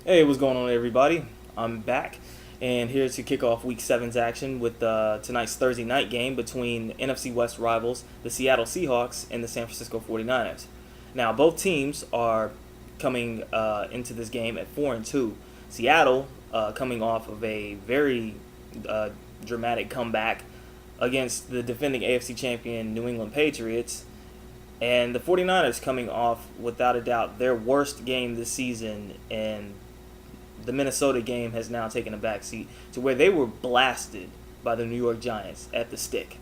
Hey, what's going on, everybody? I'm back and here to kick off Week Seven's action with tonight's Thursday night game between NFC West rivals, the Seattle Seahawks and the San Francisco 49ers. Now, both teams are coming into this game at 4-2. Seattle coming off of a very uh, dramatic comeback against the defending AFC champion New England Patriots. And the 49ers coming off, without a doubt, their worst game this season, and the Minnesota game has now taken a backseat to where they were blasted by the New York Giants at the stick.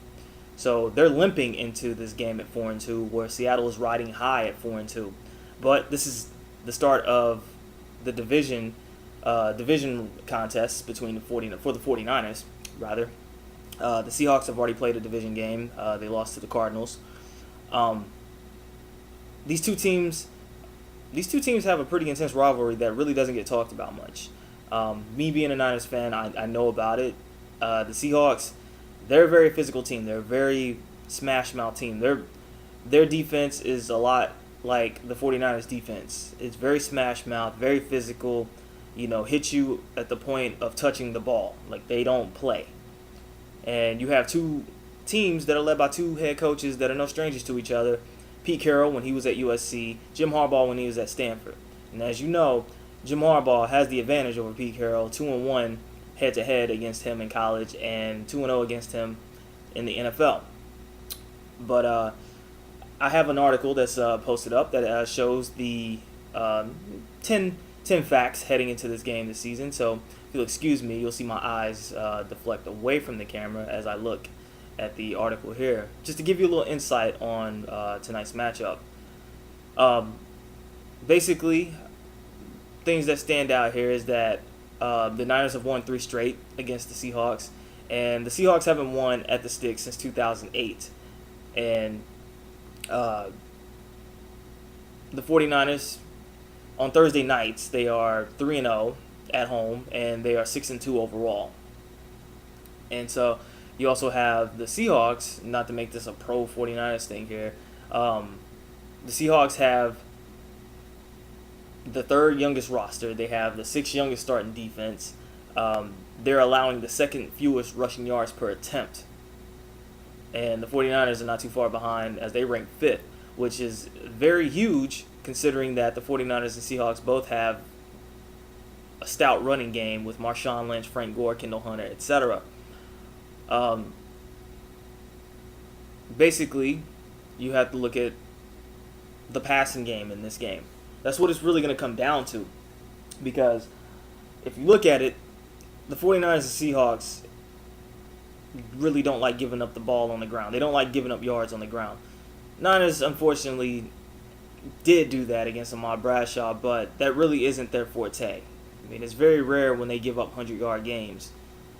So they're limping into this game at 4-2, where Seattle is riding high at 4-2. But this is the start of the division contests between the 49ers rather. The Seahawks have already played a division game. They lost to the Cardinals. Um, these two teams these two teams have a pretty intense rivalry that really doesn't get talked about much. Me being a Niners fan, I know about it. The Seahawks, they're a very physical team. They're a very smash mouth team. Their defense is a lot like the 49ers defense. It's very smash mouth, very physical, hit you at the point of touching the ball. Like, they don't play. And you have two teams that are led by two head coaches that are no strangers to each other. Pete Carroll when he was at USC, Jim Harbaugh when he was at Stanford. And as you know, Jim Harbaugh has the advantage over Pete Carroll, 2-1 head-to-head against him in college and 2-0 against him in the NFL. But I have an article that's posted up that shows the 10 facts heading into this game this season. So if you'll excuse me, you'll see my eyes deflect away from the camera as I look at the article here, just to give you a little insight on tonight's matchup. Basically, things that stand out here is that the Niners have won 3 straight against the Seahawks, and the Seahawks haven't won at the stick since 2008. And the 49ers, on Thursday nights, they are 3-0 at home, and they are 6-2 overall. And so you also have the Seahawks, not to make this a pro 49ers thing here. The Seahawks have the third youngest roster. They have the 6th youngest starting defense. They're allowing the second fewest rushing yards per attempt. And the 49ers are not too far behind as they rank 5th, which is very huge considering that the 49ers and Seahawks both have a stout running game with Marshawn Lynch, Frank Gore, Kendall Hunter, etc. Basically, you have to look at the passing game in this game. That's what it's really going to come down to. Because if you look at it, the 49ers and Seahawks really don't like giving up the ball on the ground. They don't like giving up yards on the ground. Niners, unfortunately, did do that against Ahmad Bradshaw, but that really isn't their forte. I mean, it's very rare when they give up 100-yard games.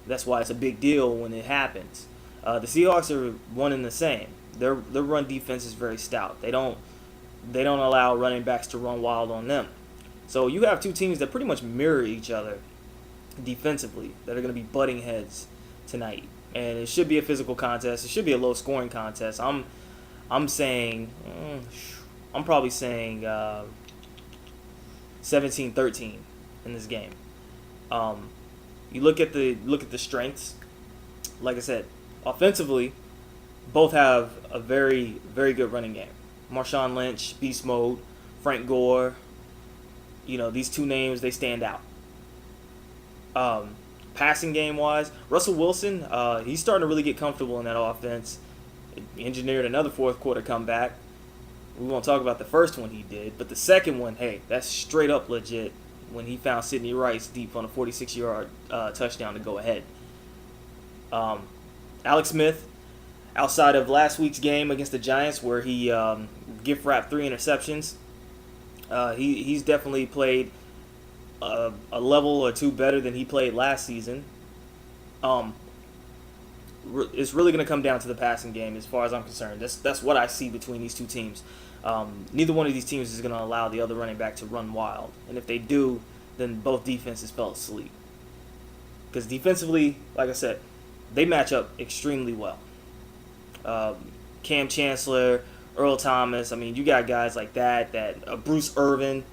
That's why it's a big deal when it happens. The Seahawks are one and the same. Their run defense is very stout. They don't allow running backs to run wild on them. So you have two teams that pretty much mirror each other defensively that are going to be butting heads tonight. And it should be a physical contest. It should be a low-scoring contest. I'm probably saying 17-13 in this game. You look at the strengths. Like I said, offensively, both have a very, very good running game. Marshawn Lynch, beast mode. Frank Gore. These two names, they stand out. Passing game wise, Russell Wilson, he's starting to really get comfortable in that offense. He engineered another fourth quarter comeback. We won't talk about the first one he did, but the second one, hey, that's straight up legit when he found Sidney Rice deep on a 46-yard touchdown to go ahead. Alex Smith, outside of last week's game against the Giants where he gift wrapped 3 interceptions, he's definitely played a level or two better than he played last season. It's really going to come down to the passing game as far as I'm concerned. That's what I see between these two teams. Neither one of these teams is going to allow the other running back to run wild. And if they do, then both defenses fell asleep. Because defensively, like I said, they match up extremely well. Cam Chancellor, Earl Thomas, I mean, you got guys like that Bruce Irvin.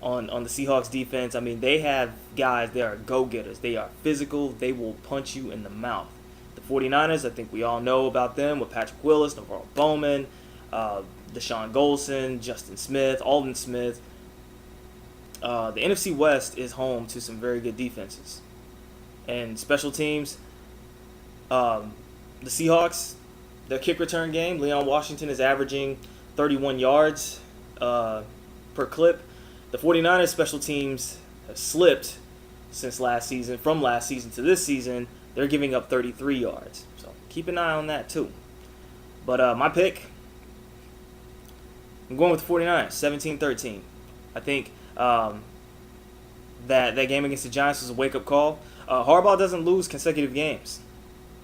on the Seahawks defense. I mean, they have guys, they are go-getters. They are physical. They will punch you in the mouth. The 49ers, I think we all know about them with Patrick Willis, Navarro Bowman, Deshaun Golson, Justin Smith, Aldon Smith. The NFC West is home to some very good defenses. And special teams, the Seahawks, their kick return game, Leon Washington is averaging 31 yards per clip. The 49ers special teams have slipped since last season. From last season to this season, they're giving up 33 yards. So keep an eye on that too. But my pick, I'm going with the 49ers, 17-13. I think that game against the Giants was a wake-up call. Harbaugh doesn't lose consecutive games.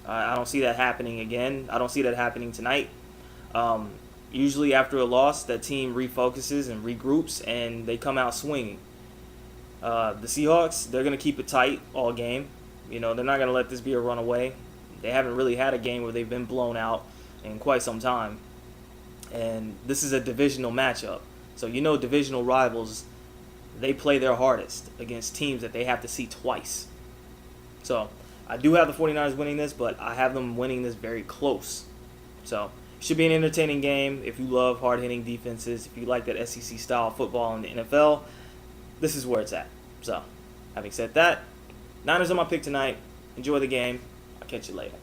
I don't see that happening again. I don't see that happening tonight. Usually after a loss, that team refocuses and regroups, and they come out swinging. The Seahawks, they're going to keep it tight all game. You know, they're not going to let this be a runaway. They haven't really had a game where they've been blown out in quite some time. And this is a divisional matchup. So you know divisional rivals, they play their hardest against teams that they have to see twice. So I do have the 49ers winning this, but I have them winning this very close. So it should be an entertaining game if you love hard-hitting defenses, if you like that SEC-style football in the NFL. This is where it's at. So having said that, Niners are my pick tonight. Enjoy the game. I'll catch you later.